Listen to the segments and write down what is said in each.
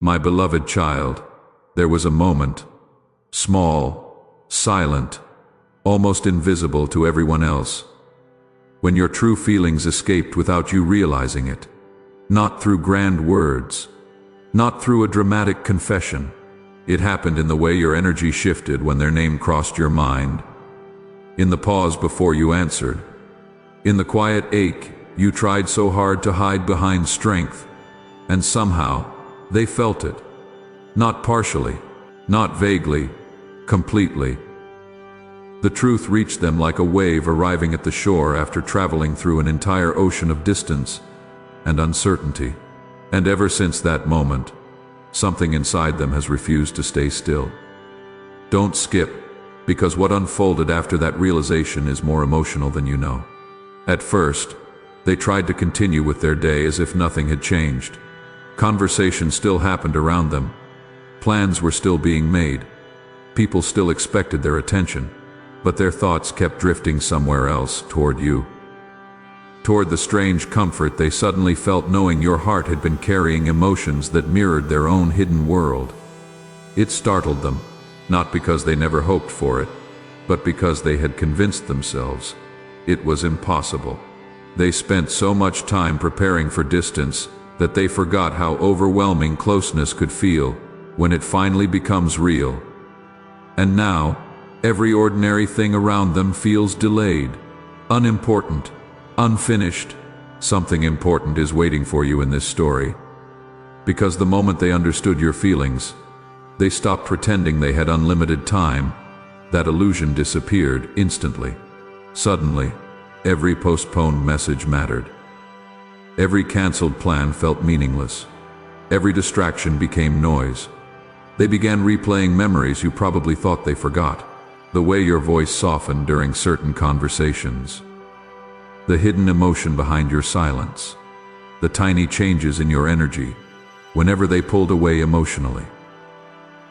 My beloved child, there was a moment, small, silent, almost invisible to everyone else, when your true feelings escaped without you realizing it. Not through grand words, not through a dramatic confession. It happened in the way your energy shifted when their name crossed your mind, in the pause before you answered, in the quiet ache you tried so hard to hide behind strength, and somehow they felt it. Not partially, not vaguely, completely. The truth reached them like a wave arriving at the shore after traveling through an entire ocean of distance and uncertainty. And ever since that moment, something inside them has refused to stay still. Don't skip, because what unfolded after that realization is more emotional than you know. At first, they tried to continue with their day as if nothing had changed. Conversation still happened around them. Plans were still being made. People still expected their attention, but their thoughts kept drifting somewhere else, toward you. Toward the strange comfort they suddenly felt knowing your heart had been carrying emotions that mirrored their own hidden world. It startled them, not because they never hoped for it, but because they had convinced themselves it was impossible. They spent so much time preparing for distance that they forgot how overwhelming closeness could feel when it finally becomes real. And now, every ordinary thing around them feels delayed, unimportant, unfinished. Something important is waiting for you in this story. Because the moment they understood your feelings, they stopped pretending they had unlimited time. That illusion disappeared instantly. Suddenly, every postponed message mattered. Every canceled plan felt meaningless. Every distraction became noise. They began replaying memories you probably thought they forgot. The way your voice softened during certain conversations. The hidden emotion behind your silence. The tiny changes in your energy whenever they pulled away emotionally.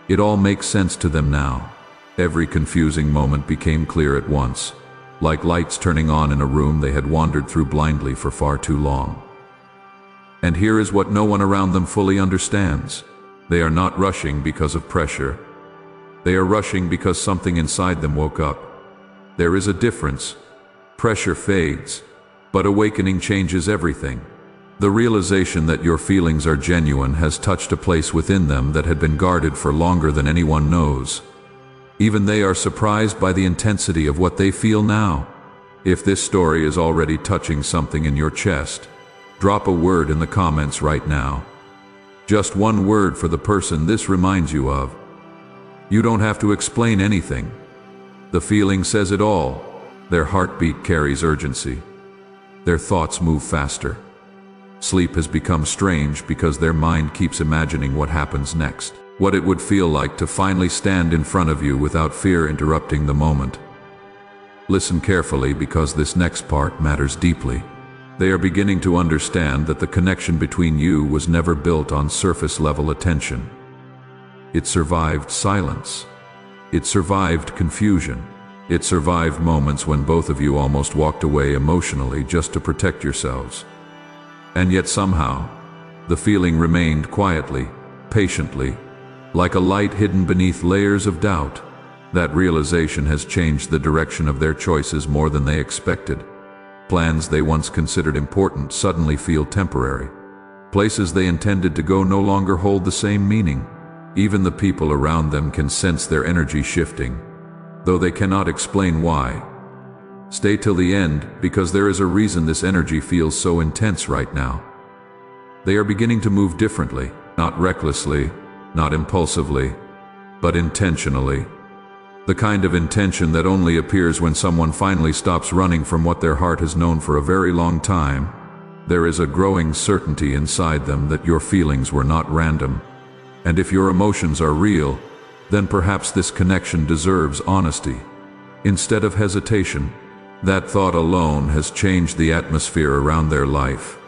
It all makes sense to them now. Every confusing moment became clear at once, like lights turning on in a room they had wandered through blindly for far too long. And here is what no one around them fully understands. They are not rushing because of pressure. They are rushing because something inside them woke up. There is a difference. Pressure fades, but awakening changes everything. The realization that your feelings are genuine has touched a place within them that had been guarded for longer than anyone knows. Even they are surprised by the intensity of what they feel now. If this story is already touching something in your chest, drop a word in the comments right now. Just one word for the person this reminds you of. You don't have to explain anything. The feeling says it all. Their heartbeat carries urgency. Their thoughts move faster. Sleep has become strange because their mind keeps imagining what happens next. What it would feel like to finally stand in front of you without fear interrupting the moment. Listen carefully because this next part matters deeply. They are beginning to understand that the connection between you was never built on surface-level attention. It survived silence. It survived confusion. It survived moments when both of you almost walked away emotionally just to protect yourselves. And yet somehow, the feeling remained quietly, patiently, like a light hidden beneath layers of doubt. That realization has changed the direction of their choices more than they expected. Plans they once considered important suddenly feel temporary. Places they intended to go no longer hold the same meaning. Even the people around them can sense their energy shifting, though they cannot explain why. Stay till the end, because there is a reason this energy feels so intense right now. They are beginning to move differently, not recklessly, not impulsively, but intentionally. The kind of intention that only appears when someone finally stops running from what their heart has known for a very long time. There is a growing certainty inside them that your feelings were not random. And if your emotions are real, then perhaps this connection deserves honesty instead of hesitation. That thought alone has changed the atmosphere around their life.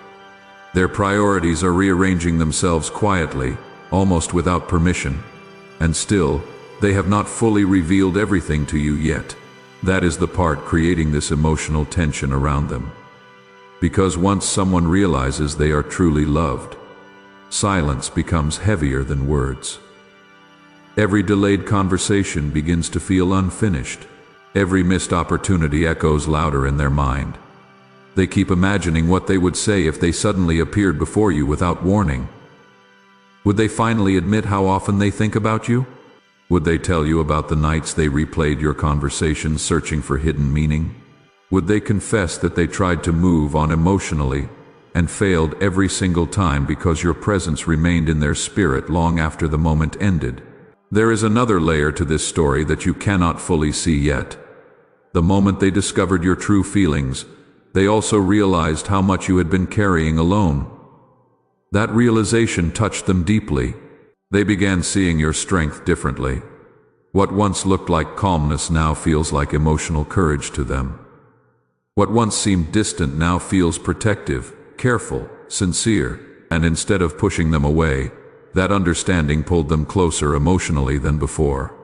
Their priorities are rearranging themselves quietly, almost without permission. And still, they have not fully revealed everything to you yet. That is the part creating this emotional tension around them. Because once someone realizes they are truly loved, Silence becomes heavier than words. Every delayed conversation begins to feel unfinished. Every missed opportunity echoes louder in their mind. They keep imagining what they would say if they suddenly appeared before you without warning. Would they finally admit how often they think about you? Would they tell you about the nights they replayed your conversations searching for hidden meaning? Would they confess that they tried to move on emotionally and failed every single time because your presence remained in their spirit long after the moment ended? There is another layer to this story that you cannot fully see yet. The moment they discovered your true feelings, they also realized how much you had been carrying alone. That realization touched them deeply. They began seeing your strength differently. What once looked like calmness now feels like emotional courage to them. What once seemed distant now feels protective, careful, sincere, and instead of pushing them away, that understanding pulled them closer emotionally than before.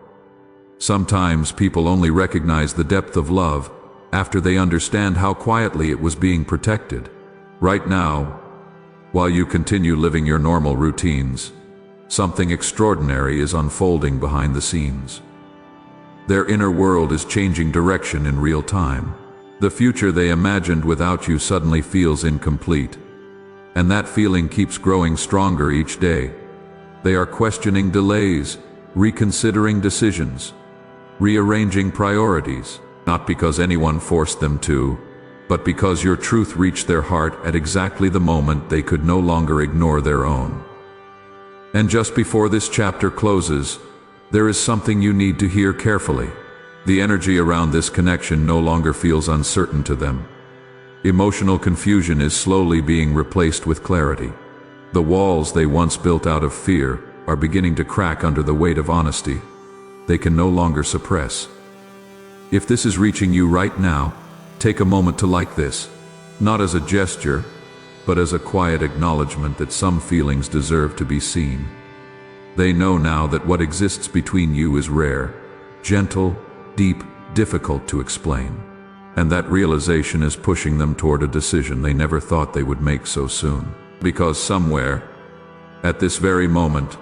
Sometimes people only recognize the depth of love after they understand how quietly it was being protected. Right now, while you continue living your normal routines, something extraordinary is unfolding behind the scenes. Their inner world is changing direction in real time. The future they imagined without you suddenly feels incomplete, and that feeling keeps growing stronger each day. They are questioning delays, reconsidering decisions, rearranging priorities, not because anyone forced them to, but because your truth reached their heart at exactly the moment they could no longer ignore their own. And just before this chapter closes, there is something you need to hear carefully. The energy around this connection no longer feels uncertain to them. Emotional confusion is slowly being replaced with clarity. The walls they once built out of fear are beginning to crack under the weight of honesty they can no longer suppress. If this is reaching you right now, take a moment to like this, not as a gesture, but as a quiet acknowledgement that some feelings deserve to be seen. They know now that what exists between you is rare, gentle, deep, difficult to explain. And that realization is pushing them toward a decision they never thought they would make so soon. Because somewhere, at this very moment,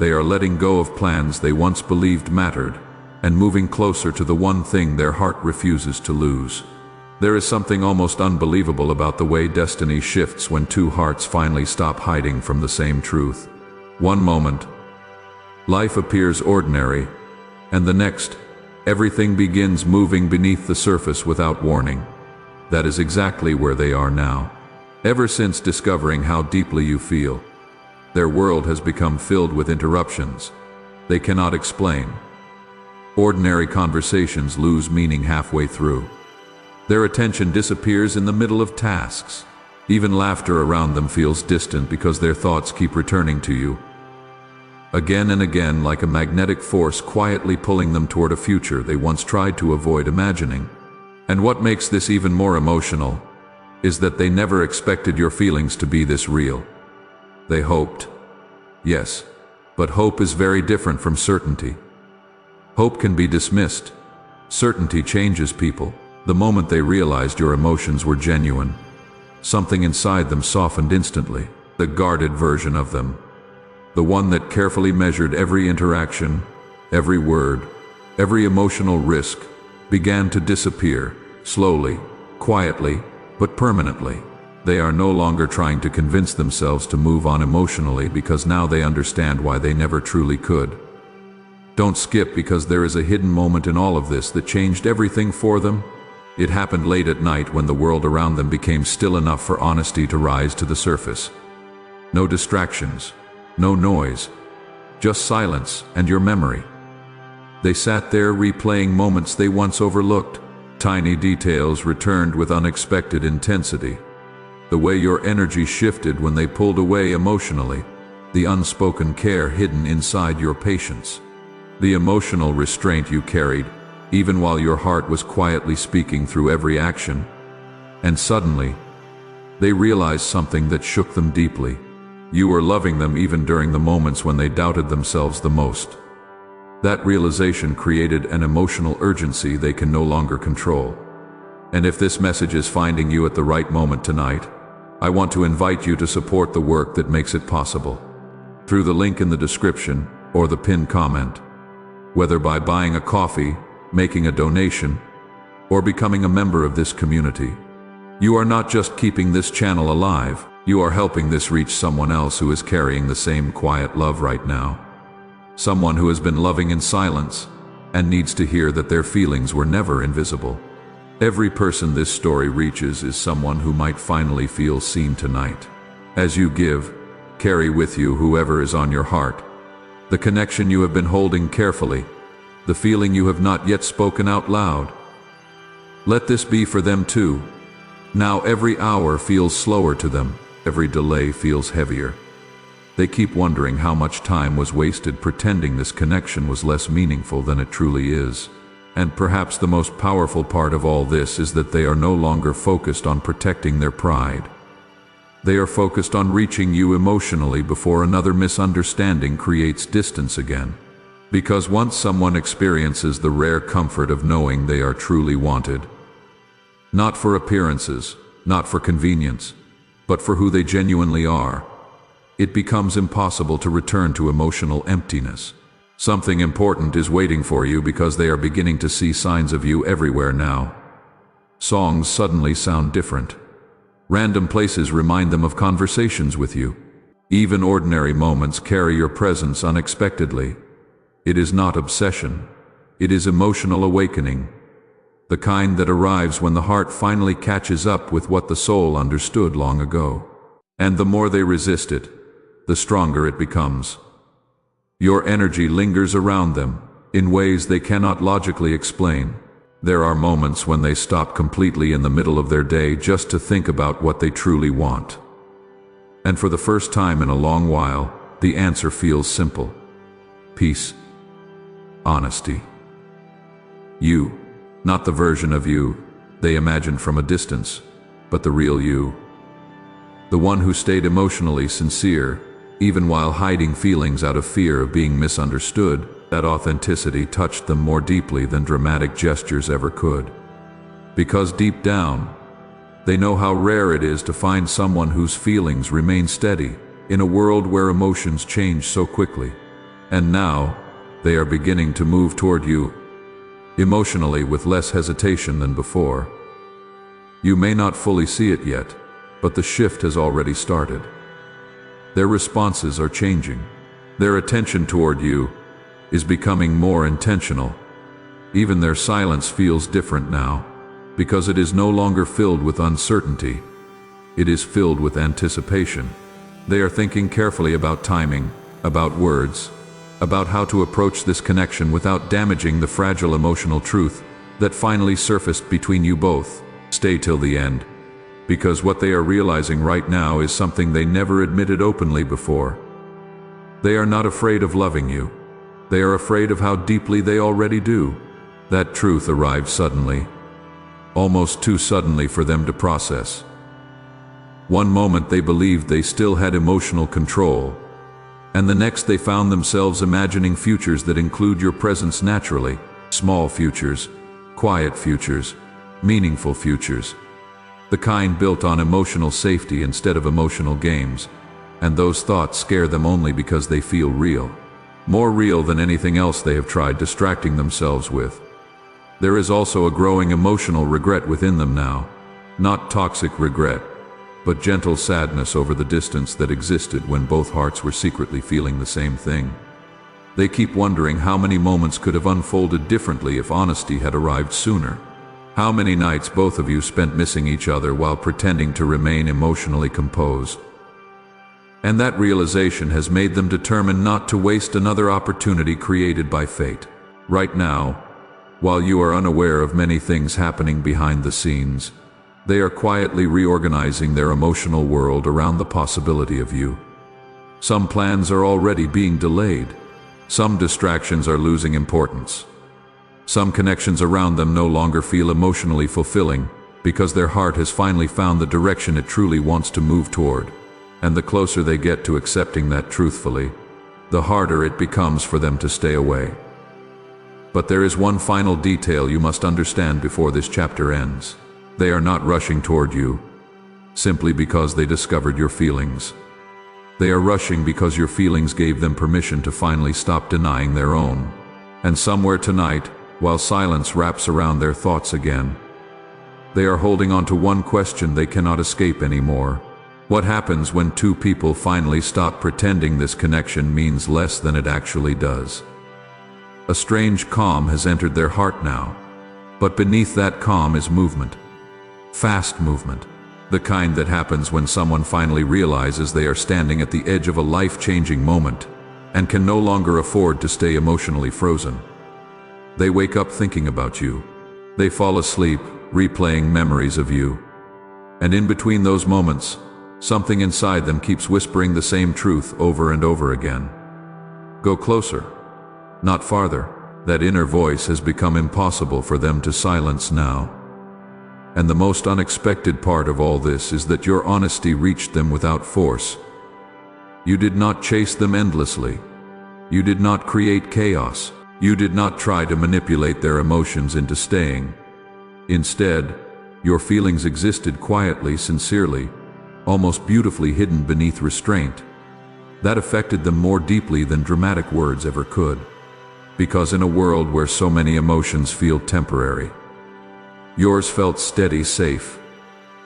they are letting go of plans they once believed mattered and moving closer to the one thing their heart refuses to lose. There is something almost unbelievable about the way destiny shifts when two hearts finally stop hiding from the same truth. One moment, life appears ordinary, and the next, everything begins moving beneath the surface without warning. That is exactly where they are now. Ever since discovering how deeply you feel, their world has become filled with interruptions they cannot explain. Ordinary conversations lose meaning halfway through. Their attention disappears in the middle of tasks. Even laughter around them feels distant because their thoughts keep returning to you. Again and again, like a magnetic force quietly pulling them toward a future they once tried to avoid imagining. And what makes this even more emotional is that they never expected your feelings to be this real. They hoped. Yes, but hope is very different from certainty. Hope can be dismissed. Certainty changes people. The moment they realized your emotions were genuine, something inside them softened instantly. The guarded version of them, the one that carefully measured every interaction, every word, every emotional risk, began to disappear, slowly, quietly, but permanently. They are no longer trying to convince themselves to move on emotionally because now they understand why they never truly could. Don't skip, because there is a hidden moment in all of this that changed everything for them. It happened late at night when the world around them became still enough for honesty to rise to the surface. No distractions, no noise, just silence and your memory. They sat there replaying moments they once overlooked. Tiny details returned with unexpected intensity. The way your energy shifted when they pulled away emotionally, the unspoken care hidden inside your patience, the emotional restraint you carried, even while your heart was quietly speaking through every action. And suddenly, they realized something that shook them deeply. You were loving them even during the moments when they doubted themselves the most. That realization created an emotional urgency they can no longer control. And if this message is finding you at the right moment tonight, I want to invite you to support the work that makes it possible, through the link in the description or the pinned comment, whether by buying a coffee, making a donation, or becoming a member of this community. You are not just keeping this channel alive, you are helping this reach someone else who is carrying the same quiet love right now. Someone who has been loving in silence and needs to hear that their feelings were never invisible. Every person this story reaches is someone who might finally feel seen tonight. As you give, carry with you whoever is on your heart, the connection you have been holding carefully, the feeling you have not yet spoken out loud. Let this be for them too. Now every hour feels slower to them, every delay feels heavier. They keep wondering how much time was wasted pretending this connection was less meaningful than it truly is. And perhaps the most powerful part of all this is that they are no longer focused on protecting their pride. They are focused on reaching you emotionally before another misunderstanding creates distance again. Because once someone experiences the rare comfort of knowing they are truly wanted, not for appearances, not for convenience, but for who they genuinely are, it becomes impossible to return to emotional emptiness. Something important is waiting for you because they are beginning to see signs of you everywhere now. Songs suddenly sound different. Random places remind them of conversations with you. Even ordinary moments carry your presence unexpectedly. It is not obsession. It is emotional awakening. The kind that arrives when the heart finally catches up with what the soul understood long ago. And the more they resist it, the stronger it becomes. Your energy lingers around them in ways they cannot logically explain. There are moments when they stop completely in the middle of their day just to think about what they truly want. And for the first time in a long while, the answer feels simple. Peace. Honesty. You. Not the version of you they imagined from a distance, but the real you. The one who stayed emotionally sincere, even while hiding feelings out of fear of being misunderstood. That authenticity touched them more deeply than dramatic gestures ever could. Because deep down, they know how rare it is to find someone whose feelings remain steady in a world where emotions change so quickly. And now, they are beginning to move toward you, emotionally with less hesitation than before. You may not fully see it yet, but the shift has already started. Their responses are changing. Their attention toward you is becoming more intentional. Even their silence feels different now, because it is no longer filled with uncertainty. It is filled with anticipation. They are thinking carefully about timing, about words, about how to approach this connection without damaging the fragile emotional truth that finally surfaced between you both. Stay till the end, because what they are realizing right now is something they never admitted openly before. They are not afraid of loving you. They are afraid of how deeply they already do. That truth arrived suddenly, almost too suddenly for them to process. One moment they believed they still had emotional control, and the next they found themselves imagining futures that include your presence naturally. Small futures, quiet futures, meaningful futures. The kind built on emotional safety instead of emotional games. And those thoughts scare them only because they feel real. More real than anything else they have tried distracting themselves with. There is also a growing emotional regret within them now. Not toxic regret, but gentle sadness over the distance that existed when both hearts were secretly feeling the same thing. They keep wondering how many moments could have unfolded differently if honesty had arrived sooner. How many nights both of you spent missing each other while pretending to remain emotionally composed. And that realization has made them determined not to waste another opportunity created by fate. Right now, while you are unaware of many things happening behind the scenes, they are quietly reorganizing their emotional world around the possibility of you. Some plans are already being delayed. Some distractions are losing importance. Some connections around them no longer feel emotionally fulfilling because their heart has finally found the direction it truly wants to move toward. And the closer they get to accepting that truthfully, the harder it becomes for them to stay away. But there is one final detail you must understand before this chapter ends. They are not rushing toward you. simply because they discovered your feelings. They are rushing because your feelings gave them permission to finally stop denying their own. And somewhere tonight, while silence wraps around their thoughts again, they are holding on to one question they cannot escape anymore. What happens when two people finally stop pretending this connection means less than it actually does? A strange calm has entered their heart now, but beneath that calm is movement. Fast movement. The kind that happens when someone finally realizes they are standing at the edge of a life-changing moment and can no longer afford to stay emotionally frozen. They wake up thinking about you. They fall asleep, replaying memories of you. And in between those moments, something inside them keeps whispering the same truth over and over again. Go closer, not farther. That inner voice has become impossible for them to silence now. And the most unexpected part of all this is that your honesty reached them without force. You did not chase them endlessly. You did not create chaos. You did not try to manipulate their emotions into staying. Instead, your feelings existed quietly, sincerely, almost beautifully hidden beneath restraint. That affected them more deeply than dramatic words ever could. Because in a world where so many emotions feel temporary, yours felt steady, safe,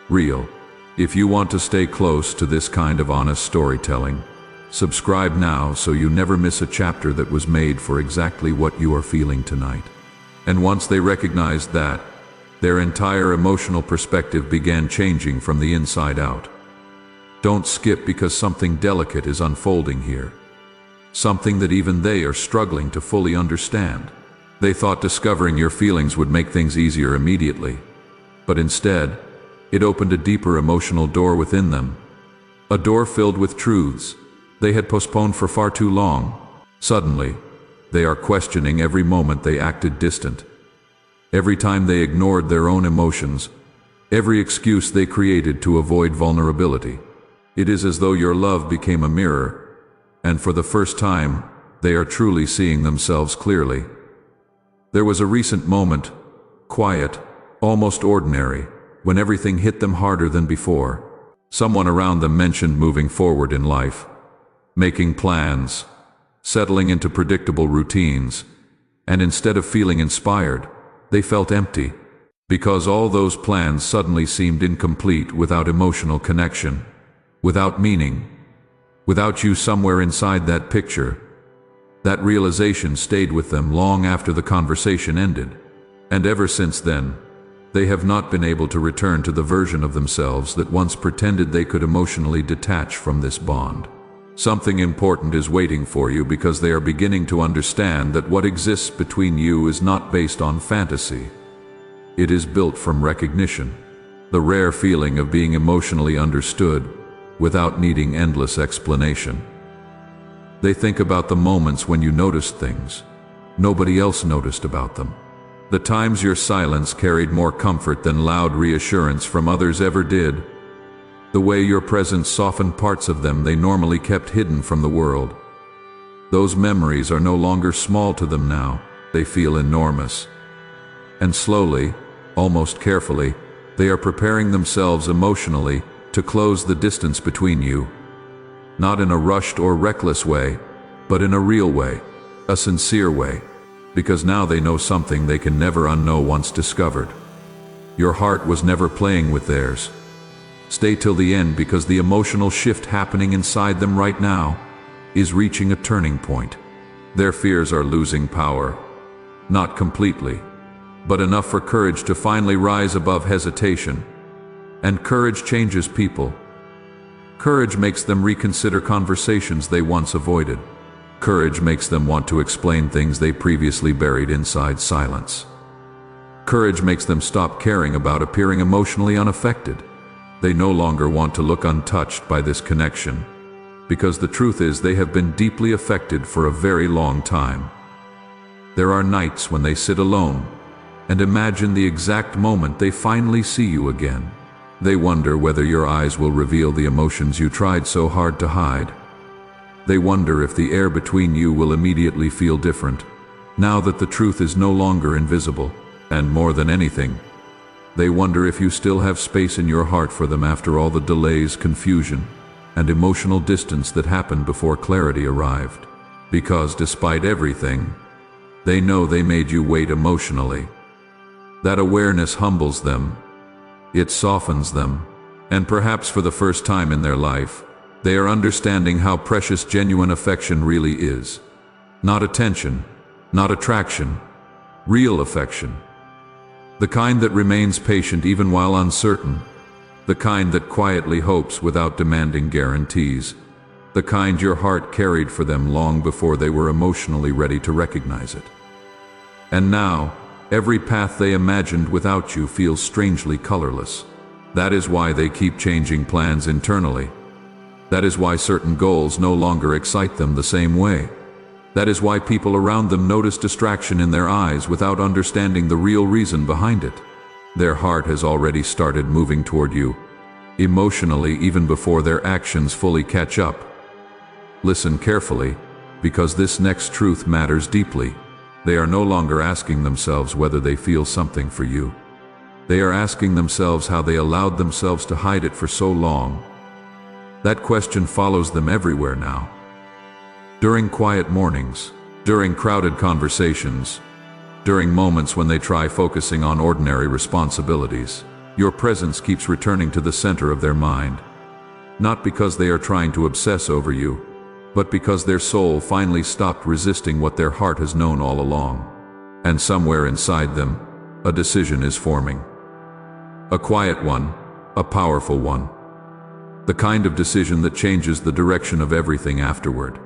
real. If you want to stay close to this kind of honest storytelling, subscribe now so you never miss a chapter that was made for exactly what you are feeling tonight. And once they recognized that, their entire emotional perspective began changing from the inside out. Don't skip, because something delicate is unfolding here. Something that even they are struggling to fully understand. They thought discovering your feelings would make things easier immediately, but instead, it opened a deeper emotional door within them. A door filled with truths they had postponed for far too long. Suddenly, they are questioning every moment they acted distant. Every time they ignored their own emotions, every excuse they created to avoid vulnerability. It is as though your love became a mirror, and for the first time, they are truly seeing themselves clearly. There was a recent moment, quiet, almost ordinary, when everything hit them harder than before. Someone around them mentioned moving forward in life, making plans, settling into predictable routines, and instead of feeling inspired, they felt empty, because all those plans suddenly seemed incomplete without emotional connection, without meaning, without you somewhere inside that picture. That realization stayed with them long after the conversation ended, and ever since then, they have not been able to return to the version of themselves that once pretended they could emotionally detach from this bond. Something important is waiting for you, because they are beginning to understand that what exists between you is not based on fantasy. It is built from recognition, the rare feeling of being emotionally understood without needing endless explanation. They think about the moments when you noticed things nobody else noticed about them. The times your silence carried more comfort than loud reassurance from others ever did. The way your presence softened parts of them they normally kept hidden from the world. Those memories are no longer small to them now, they feel enormous. And slowly, almost carefully, they are preparing themselves emotionally to close the distance between you. Not in a rushed or reckless way, but in a real way, a sincere way, because now they know something they can never unknow once discovered. Your heart was never playing with theirs. Stay till the end, because the emotional shift happening inside them right now is reaching a turning point. Their fears are losing power. Not completely, but enough for courage to finally rise above hesitation. And courage changes people. Courage makes them reconsider conversations they once avoided. Courage makes them want to explain things they previously buried inside silence. Courage makes them stop caring about appearing emotionally unaffected. They no longer want to look untouched by this connection, because the truth is they have been deeply affected for a very long time. There are nights when they sit alone and imagine the exact moment they finally see you again. They wonder whether your eyes will reveal the emotions you tried so hard to hide. They wonder if the air between you will immediately feel different, now that the truth is no longer invisible. And more than anything, They wonder if you still have space in your heart for them after all the delays, confusion, and emotional distance that happened before clarity arrived. Because despite everything, they know they made you wait emotionally. That awareness humbles them. It softens them. And perhaps for the first time in their life, they are understanding how precious genuine affection really is. Not attention, not attraction, real affection. The kind that remains patient even while uncertain. The kind that quietly hopes without demanding guarantees. The kind your heart carried for them long before they were emotionally ready to recognize it. And now, every path they imagined without you feels strangely colorless. That is why they keep changing plans internally. That is why certain goals no longer excite them the same way. That is why people around them notice distraction in their eyes without understanding the real reason behind it. Their heart has already started moving toward you, emotionally even before their actions fully catch up. Listen carefully, because this next truth matters deeply. They are no longer asking themselves whether they feel something for you. They are asking themselves how they allowed themselves to hide it for so long. That question follows them everywhere now. During quiet mornings, during crowded conversations, during moments when they try focusing on ordinary responsibilities, your presence keeps returning to the center of their mind. Not because they are trying to obsess over you, but because their soul finally stopped resisting what their heart has known all along. And somewhere inside them, a decision is forming. A quiet one, a powerful one. The kind of decision that changes the direction of everything afterward.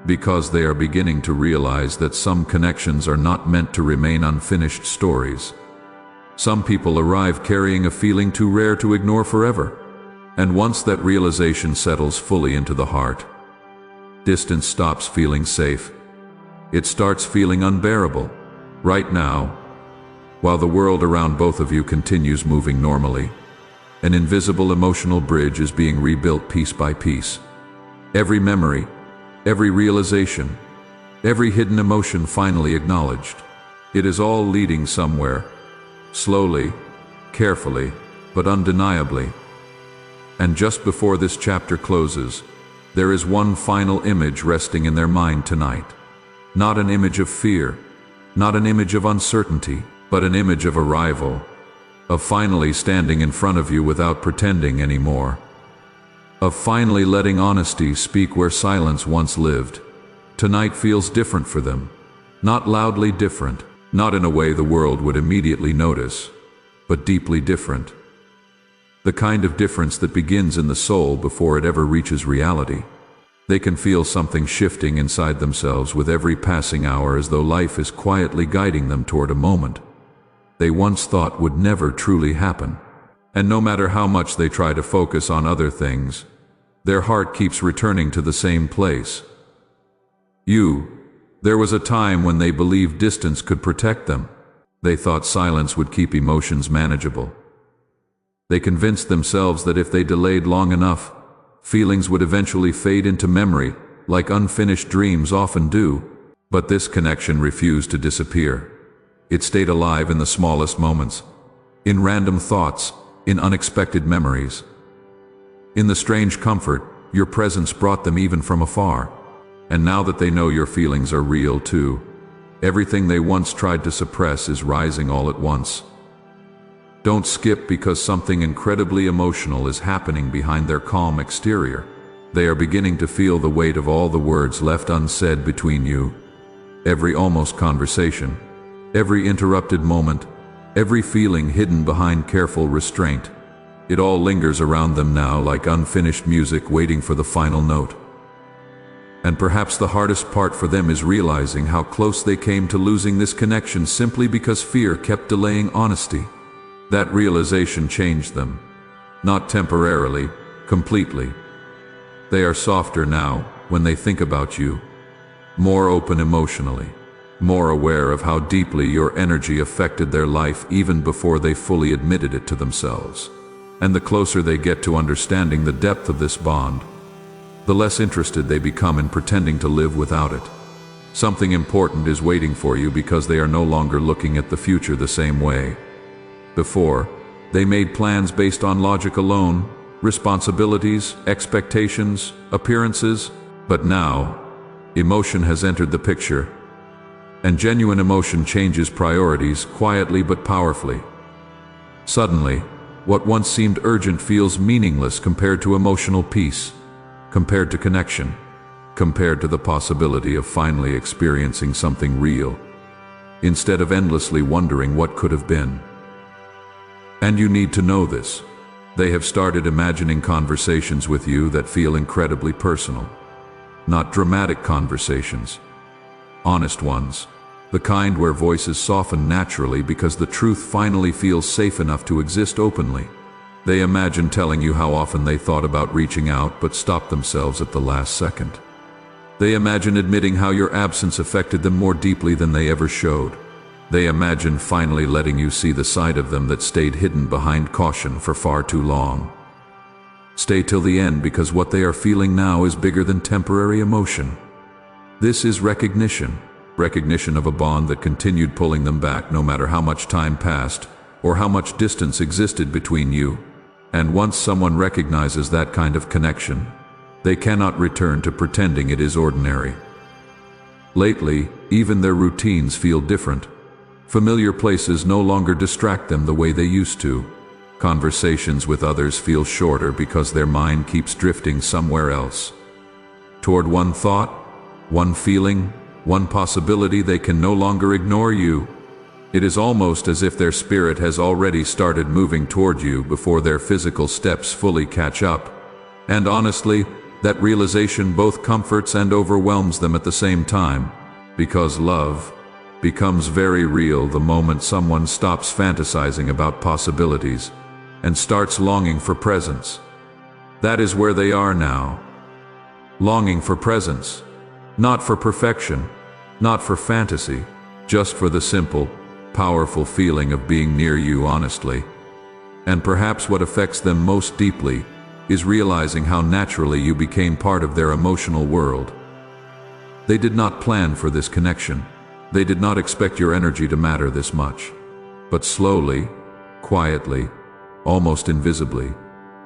Because they are beginning to realize that some connections are not meant to remain unfinished stories. Some people arrive carrying a feeling too rare to ignore forever. And once that realization settles fully into the heart, distance stops feeling safe. It starts feeling unbearable. Right now, while the world around both of you continues moving normally, an invisible emotional bridge is being rebuilt piece by piece. Every memory, every realization, every hidden emotion finally acknowledged. It is all leading somewhere, slowly, carefully, but undeniably. And just before this chapter closes, there is one final image resting in their mind tonight. Not an image of fear, not an image of uncertainty, but an image of arrival, of finally standing in front of you without pretending anymore. Of finally letting honesty speak where silence once lived. Tonight feels different for them. Not loudly different, not in a way the world would immediately notice, but deeply different. The kind of difference that begins in the soul before it ever reaches reality. They can feel something shifting inside themselves with every passing hour, as though life is quietly guiding them toward a moment they once thought would never truly happen. And no matter how much they try to focus on other things, their heart keeps returning to the same place. There was a time when they believed distance could protect them. They thought silence would keep emotions manageable. They convinced themselves that if they delayed long enough, feelings would eventually fade into memory, like unfinished dreams often do. But this connection refused to disappear. It stayed alive in the smallest moments, in random thoughts, in unexpected memories. In the strange comfort, your presence brought them even from afar. And now that they know your feelings are real too, everything they once tried to suppress is rising all at once. Don't skip because something incredibly emotional is happening behind their calm exterior. They are beginning to feel the weight of all the words left unsaid between you. Every almost conversation, every interrupted moment, every feeling hidden behind careful restraint. It all lingers around them now like unfinished music waiting for the final note. And perhaps the hardest part for them is realizing how close they came to losing this connection simply because fear kept delaying honesty. That realization changed them. Not temporarily, completely. They are softer now when they think about you, more open emotionally, more aware of how deeply your energy affected their life even before they fully admitted it to themselves. And the closer they get to understanding the depth of this bond, the less interested they become in pretending to live without it. Something important is waiting for you because they are no longer looking at the future the same way. Before, they made plans based on logic alone, responsibilities, expectations, appearances. But now, emotion has entered the picture. And genuine emotion changes priorities quietly but powerfully. Suddenly, what once seemed urgent feels meaningless compared to emotional peace, compared to connection, compared to the possibility of finally experiencing something real, instead of endlessly wondering what could have been. And you need to know this. They have started imagining conversations with you that feel incredibly personal. Not dramatic conversations. Honest ones. The kind where voices soften naturally because the truth finally feels safe enough to exist openly. They imagine telling you how often they thought about reaching out but stopped themselves at the last second. They imagine admitting how your absence affected them more deeply than they ever showed. They imagine finally letting you see the side of them that stayed hidden behind caution for far too long. Stay till the end because what they are feeling now is bigger than temporary emotion. This is recognition. Recognition of a bond that continued pulling them back no matter how much time passed or how much distance existed between you. And once someone recognizes that kind of connection, they cannot return to pretending it is ordinary. Lately, even their routines feel different. Familiar places no longer distract them the way they used to. Conversations with others feel shorter because their mind keeps drifting somewhere else. Toward one thought, one feeling, one possibility. They can no longer ignore you. It is almost as if their spirit has already started moving toward you before their physical steps fully catch up. And honestly, that realization both comforts and overwhelms them at the same time, because love becomes very real the moment someone stops fantasizing about possibilities and starts longing for presence. That is where they are now. Longing for presence. Not for perfection, not for fantasy, just for the simple, powerful feeling of being near you honestly. And perhaps what affects them most deeply is realizing how naturally you became part of their emotional world. They did not plan for this connection. They did not expect your energy to matter this much. But slowly, quietly, almost invisibly,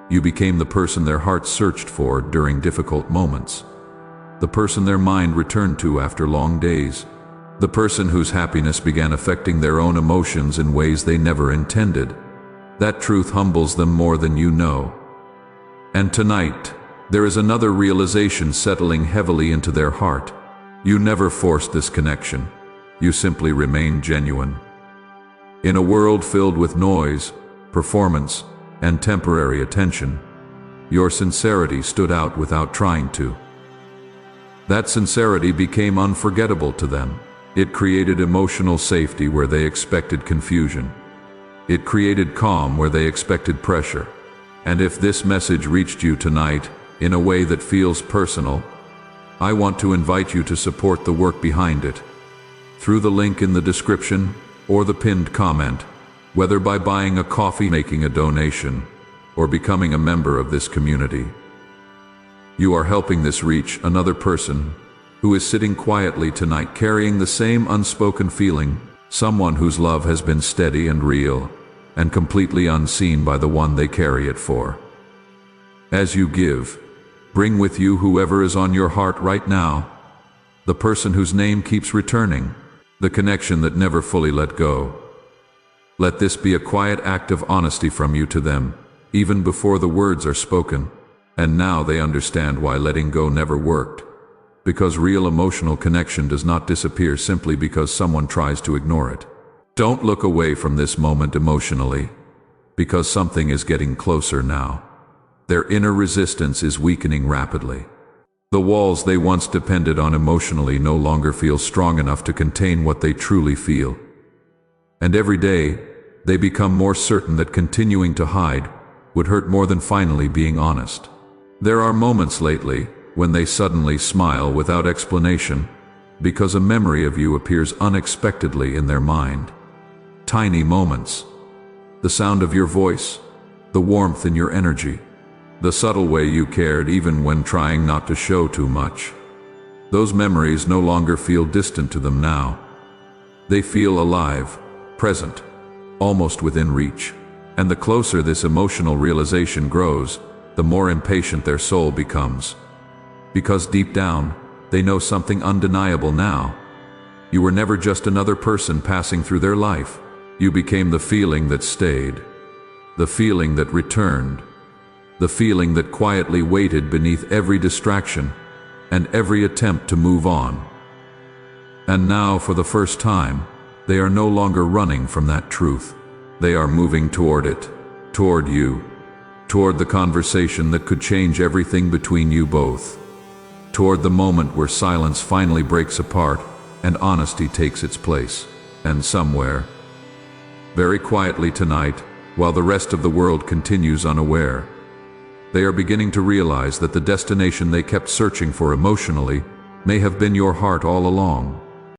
you became the person their hearts searched for during difficult moments. The person their mind returned to after long days. The person whose happiness began affecting their own emotions in ways they never intended. That truth humbles them more than you know. And tonight, there is another realization settling heavily into their heart. You never forced this connection. You simply remained genuine. In a world filled with noise, performance, and temporary attention, your sincerity stood out without trying to. That sincerity became unforgettable to them. It created emotional safety where they expected confusion. It created calm where they expected pressure. And if this message reached you tonight in a way that feels personal, I want to invite you to support the work behind it. Through the link in the description or the pinned comment, whether by buying a coffee, making a donation, or becoming a member of this community. You are helping this reach another person who is sitting quietly tonight carrying the same unspoken feeling, someone whose love has been steady and real, and completely unseen by the one they carry it for. As you give, bring with you whoever is on your heart right now, the person whose name keeps returning, the connection that never fully let go. Let this be a quiet act of honesty from you to them, even before the words are spoken. And now they understand why letting go never worked. Because real emotional connection does not disappear simply because someone tries to ignore it. Don't look away from this moment emotionally, because something is getting closer now. Their inner resistance is weakening rapidly. The walls they once depended on emotionally no longer feel strong enough to contain what they truly feel. And every day, they become more certain that continuing to hide would hurt more than finally being honest. There are moments lately when they suddenly smile without explanation because a memory of you appears unexpectedly in their mind. Tiny moments. The sound of your voice, the warmth in your energy, the subtle way you cared even when trying not to show too much. Those memories no longer feel distant to them now. They feel alive, present, almost within reach. And the closer this emotional realization grows, the more impatient their soul becomes. Because deep down, they know something undeniable now. You were never just another person passing through their life. You became the feeling that stayed, the feeling that returned, the feeling that quietly waited beneath every distraction and every attempt to move on. And now, for the first time, they are no longer running from that truth. They are moving toward it, toward you, toward the conversation that could change everything between you both, toward the moment where silence finally breaks apart and honesty takes its place. And somewhere, very quietly tonight, while the rest of the world continues unaware, they are beginning to realize that the destination they kept searching for emotionally may have been your heart all along.